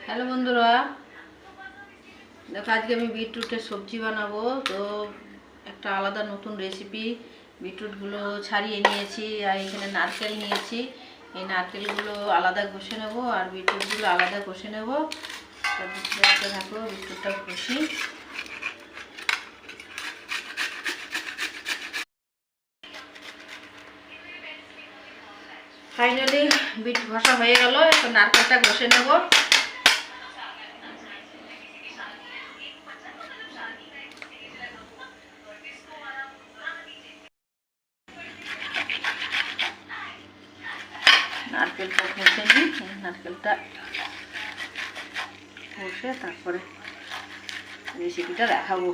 Hello বন্ধুরা, দেখো আজকে আমি বিটরুটের সবজি বানাবো। তো একটা আলাদা নতুন রেসিপি। বিটরুটগুলো ছাড়িয়ে নিয়েছি আর এখানে নারকেল নিয়েছি। এই নারকেলগুলো আলাদা ঘষে নেব আর বিটরুটগুলো আলাদা ঘষে নেব। দেখতে থাকো, বিটরুটটা ঘষি। ফাইনালি বিট ঘষা হয়ে গেল। এখন নারকেলটা ঘষে নেব। নারকেলটা ঘষে নিই। নারকেলটা ঘষে তারপরে রেসিপিটা দেখাবো।